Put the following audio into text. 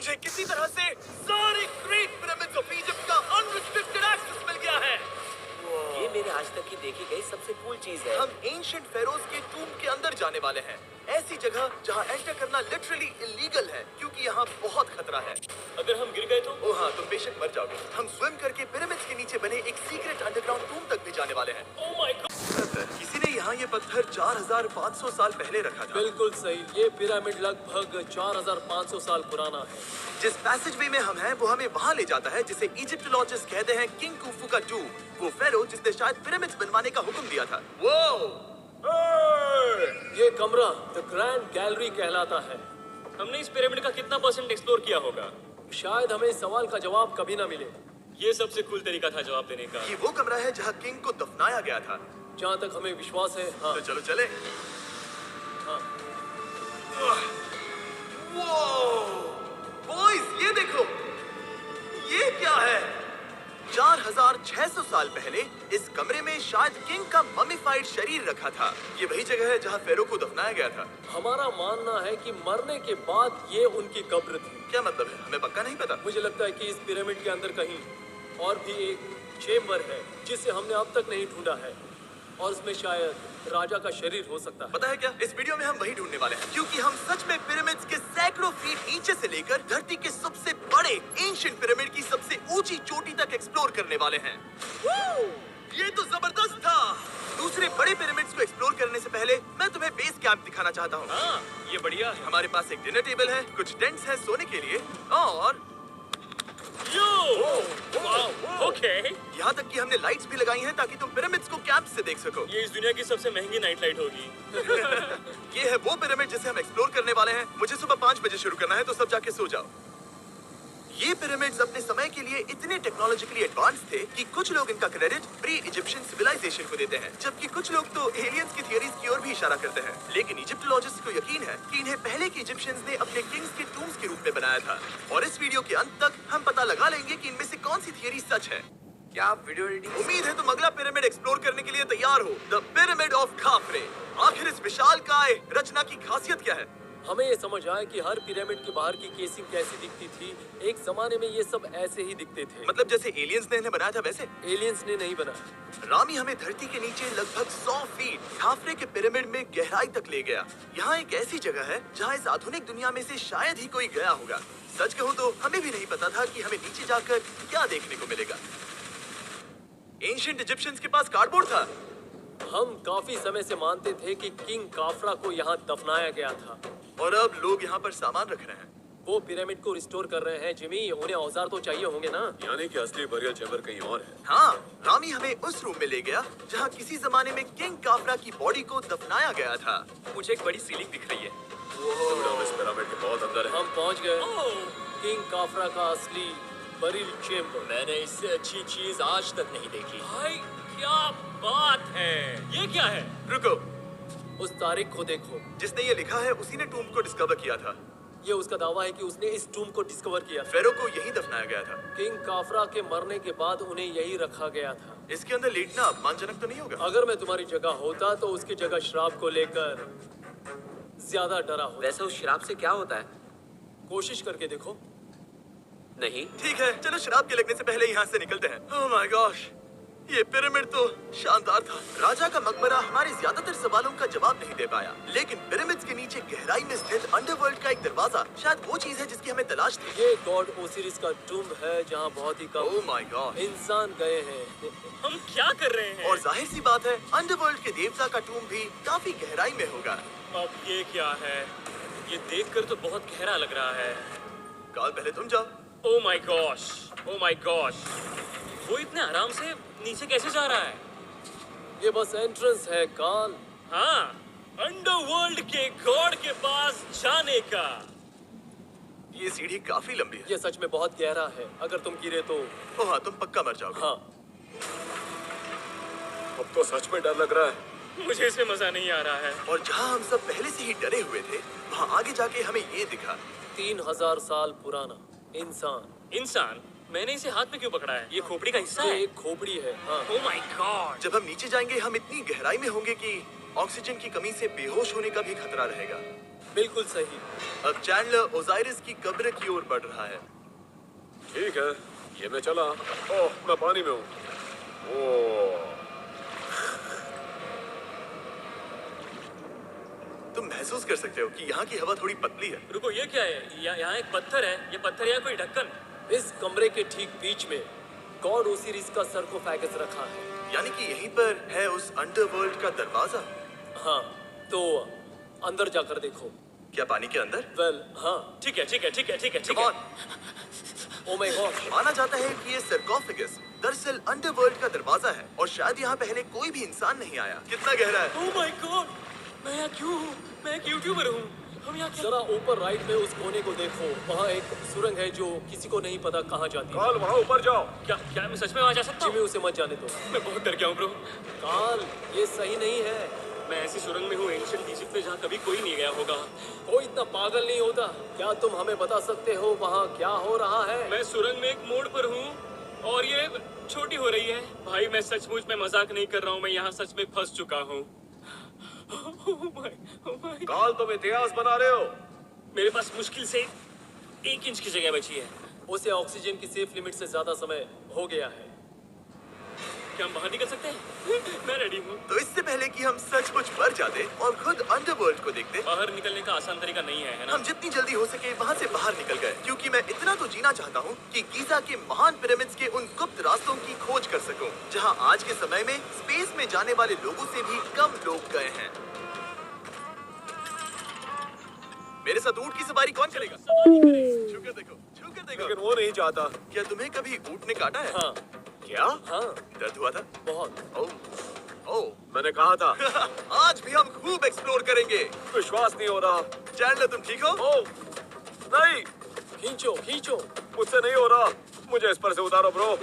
मुझे किसी तरह से सारी ग्रेट पिरामिड्स ऑफ इजिप्ट का अनरिस्ट्रिक्टेड एक्सेस मिल गया है। ये मेरे आज तक की देखी गई सबसे कूल चीज है। हम एंशिएंट फेरोज के टूम के अंदर जाने वाले हैं, ऐसी जगह जहां एंटर करना लिटरली इलीगल है क्योंकि यहाँ बहुत खतरा है। अगर हम गिर गए तो? ओह हाँ, तुम बेशक मर जाओगे। हम स्विम करके पिरामिड्स के नीचे बने एक सीक्रेट अंडरग्राउंड टूम तक भी जाने वाले हैं। Oh my God! किसी ने यहाँ ये पत्थर 4500 साल पहले रखा था। बिल्कुल सही, ये पिरामिड लगभग 4500 साल पुराना है। जिस पैसेजवे में हम हैं वो हमें वहाँ ले जाता है जिसे इजिप्टोलॉजिस्ट कहते हैं किंग कुफू का टूम, वो फेरो जिसने शायद पिरामिड्स बनवाने का हुक्म दिया था। वो ये कमरा द ग्रैंड गैलरी कहलाता है। हमने इस पिरामिड का कितना % एक्सप्लोर किया होगा? शायद हमें इस सवाल का जवाब कभी ना मिले। ये सबसे कूल तरीका था जवाब देने का। ये वो कमरा है जहाँ किंग को दफनाया गया था। जहाँ तक हमें विश्वास है। हाँ। तो चलो चले। हाँ। बॉयज ये देखो, ये क्या है? 4600 साल पहले इस कमरे में शायद किंग का ममीफाइड शरीर रखा था। ये वही जगह है जहाँ फेरो को दफनाया गया था। हमारा मानना है कि मरने के बाद ये उनकी कब्र थी। क्या मतलब है? हमें पक्का नहीं पता। मुझे लगता है कि इस पिरामिड के अंदर कहीं और भी एक चेम्बर है जिसे हमने अब तक नहीं ढूंढा है, और उसमें शायद राजा का शरीर हो सकता है। पता है क्या, इस वीडियो में हम वही ढूंढने वाले हैं क्योंकि हम सच में पिरामिड्स के सैकड़ों फीट नीचे से लेकर धरती के सबसे बड़े एंशिएंट पिरामिड की सबसे ऊंची चोटी तक एक्सप्लोर करने वाले हैं। ये तो जबरदस्त था। दूसरे बड़े पिरामिड्स को एक्सप्लोर करने से पहले मैं तुम्हें बेस कैंप दिखाना चाहता हूँ। हाँ, ये बढ़िया है। हमारे पास एक डिनर टेबल है, कुछ टेंट्स हैं सोने के लिए, और ओके। यहाँ तक कि हमने लाइट्स भी लगाई हैं ताकि तुम पिरामिड्स को कैंप से देख सको। ये इस दुनिया की सबसे महंगी नाइट लाइट होगी। ये है वो पिरामिड जिसे हम एक्सप्लोर करने वाले हैं। मुझे सुबह 5 बजे शुरू करना है, तो सब जाके सो जाओ। ये पिरामिड्स अपने समय के लिए इतने टेक्नोलॉजिकली एडवांस थे कि कुछ लोग इनका क्रेडिट प्री इजिप्शियन सिविलाइजेशन को देते हैं, जबकि कुछ लोग तो एलियंस की थियरीज की ओर भी इशारा करते हैं। लेकिन इजिप्टोलॉजिस्ट को यकीन है कि इन्हें पहले के इजिप्शियंस ने अपने किंग्स के टूम्स के रूप में बनाया था। और इस वीडियो के अंत तक हम पता लगा लेंगे कि इनमें से कौन सी थियरी सच है। क्या आप वीडियो एडिटिंग? उम्मीद है तुम अगला पिरामिड एक्सप्लोर करने के लिए तैयार हो। The pyramid of खाफरे। आखिर इस विशालकाय रचना की खासियत क्या है? हमें ये समझ आया कि हर पिरामिड के बाहर की केसिंग कैसी दिखती थी। एक जमाने में ये सब ऐसे ही दिखते थे। मतलब जैसे एलियंस ने इन्हें बनाया था वैसे? एलियंस ने नहीं बनाया। रामी हमें धरती के नीचे लगभग 100 फीट खाफरे के पिरामिड में गहराई तक ले गया। यहाँ एक ऐसी जगह है जहाँ इस आधुनिक दुनिया में से शायद ही कोई गया होगा। सच कहूँ तो हमें भी नहीं पता था कि हमें नीचे जाकर क्या देखने को मिलेगा। एंशिएंट इजिप्शियंस के पास कार्डबोर्ड था। हम काफी समय से मानते थे कि किंग काफरा को यहाँ दफनाया गया था, और अब लोग यहाँ पर सामान रख रहे हैं। वो पिरामिड को रिस्टोर कर रहे हैं। जिमी, उन्हें औजार तो चाहिए होंगे ना? यानी कि असली बरियल चैम्बर कहीं और है। हाँ, रामी हमें उस रूम में ले गया जहाँ किसी जमाने में किंग काफरा की बॉडी को दफनाया गया था। मुझे एक बड़ी सीलिंग दिख रही है। हम इस पिरामिड के बहुत अंदर है। हम पहुँच गए किंग काफरा का असली बरिल चेम्बर। मैंने इससे अच्छी चीज आज तक नहीं देखी। भाई क्या बात है! ये क्या है? रुको, उस तारीख को देखो। जिसने ये लिखा है उसी ने टूम को डिस्कवर किया था। ये उसका दावा है कि उसने इस टूम को डिस्कवर किया। फेरो को यही दफनाया गया था। किंग काफरा के मरने के बाद उन्हें यही रखा गया था। इसके अंदर लेटना अपमानजनक तो नहीं होगा? अगर मैं तुम्हारी जगह होता तो उसकी जगह शराब को लेकर ज्यादा डरा होता। वैसे उस शराब से क्या होता है? कोशिश करके देखो। नहीं। ठीक है, चलो शराब के लगने से पहले यहाँ से निकलते हैं। ओह माय गॉश, ये पिरामिड तो शानदार था। राजा का मकबरा हमारे ज्यादातर सवालों का जवाब नहीं दे पाया, लेकिन पिरामिड्स के नीचे गहराई में स्थित अंडरवर्ल्ड का एक दरवाजा शायद वो चीज है जिसकी हमें तलाश थी। ये गॉड ओसिरिस का टूम है जहाँ बहुत ही कम ओह माय गॉड, इंसान गए हैं। हम क्या कर रहे हैं? और जाहिर सी बात है अंडरवर्ल्ड के देवता का टूम भी काफी गहराई में होगा। अब ये क्या है? ये देखकर तो बहुत गहरा लग रहा है। काल पहले तुम जाओ। Oh my gosh, oh my gosh, वो इतने आराम से नीचे कैसे जा रहा है? ये बस एंट्रेंस है काल। हाँ, अंडरवर्ल्ड के गॉड के पास जाने का। ये सीढ़ी काफी लंबी है। ये सच में बहुत गहरा है। अगर तुम गिरे तो ओह हाँ, तुम पक्का मर जाओगे। हाँ। अब तो सच में डर लग रहा है। मुझे इसमें मजा नहीं आ रहा है। और जहाँ हम सब पहले से ही डरे हुए थे, वहाँ आगे जाके हमें ये दिखा। 3000 साल पुराना इंसान। इंसान? मैंने इसे हाथ में क्यों पकड़ा है? ये खोपड़ी का हिस्सा ये है? एक खोपड़ी है। हाँ। Oh my God! जब हम नीचे जाएंगे हम इतनी गहराई में होंगे कि ऑक्सीजन की कमी से बेहोश होने का भी खतरा रहेगा। बिल्कुल सही। अब चैंडलर ओजाइरिस की कब्र की ओर बढ़ रहा है। ठीक है, ये मैं चला। ओह, मैं पानी में हूँ। ओह, तुम महसूस कर सकते हो कि यहाँ की हवा थोड़ी पतली है। रुको, ये क्या है? यहाँ एक पत्थर है। ये पत्थर या कोई ढक्कन? इस कमरे के ठीक बीच में गॉड ओसिरिस का सरकोफेगस रखा है। यानी कि यहीं पर है उस अंडरवर्ल्ड का दरवाजा। हाँ, तो अंदर जाकर देखो। क्या पानी के अंदर? वेल, हाँ। ठीक है, ठीक है, ठीक है, ठीक है, ठीक Come है। on! Oh my God. माना जाता है कि ये सरकोफेगस दरअसल अंडरवर्ल्ड का दरवाजा है और शायद यहाँ पहले कोई भी इंसान नहीं आया। कितना गहरा है? Oh my God! मैं यहाँ क्यों हूँ? मैं एक यूट्यूबर हूँ। हम यहाँ क्या? जरा ऊपर राइट में उस कोने को देखो। वहाँ एक सुरंग है जो किसी को नहीं पता कहाँ जाती है। काल, वहाँ ऊपर जाओ। क्या मैं सच में वहाँ जा सकता जिमी हूँ? उसे मत जाने दो। मैं बहुत डर गया हूँ ब्रो। काल, ये सही नहीं है। मैं ऐसी सुरंग में हूँ एंशिएंट इजिप्ट में जहाँ कभी कोई नहीं गया होगा। कोई इतना पागल नहीं होता। क्या तुम हमें बता सकते हो वहाँ क्या हो रहा है? मैं सुरंग में एक मोड़ पर हूँ और ये छोटी हो रही है। भाई मैं सचमुच में मजाक नहीं कर रहा हूँ। मैं यहाँ सच में फंस चुका हूँ। Oh my। काल, तुम इतिहास बना रहे हो। मेरे पास मुश्किल से 1 इंच की जगह बची है। उसे ऑक्सीजन की सेफ लिमिट से ज्यादा समय हो गया है। क्या हम बाहर निकल सकते हैं? मैं रेडी हूँ। तो इससे पहले कि हम सचमुच मर जाते और खुद अंडरवर्ल्ड को देखते, बाहर निकलने का आसान तरीका नहीं है ना? हम जितनी जल्दी हो सके वहाँ से बाहर निकल गए, क्योंकि मैं इतना तो जीना चाहता हूँ कि गीजा के महान पिरामिड्स के उन गुप्त रास्तों की खोज कर सकूं, जहाँ आज के समय में स्पेस में जाने वाले लोगों से भी कम लोग गए हैं। मेरे साथ ऊंट की सवारी कौन करेगा? छूकर देखो, छूकर देखो। लेकिन वो नहीं चाहता। क्या तुम्हें कभी ऊंट ने काटा है? हाँ, क्या? हाँ, दर्द हुआ था? बहुत। ओह, मैंने कहा था। आज भी हम खूब एक्सप्लोर करेंगे। विश्वास नहीं हो रहा। चैंडलर, तुम ठीक हो? ओह, नहीं, खींचो, खींचो। मुझसे नहीं हो रहा। मुझे इस पर से उतारो ब्रो।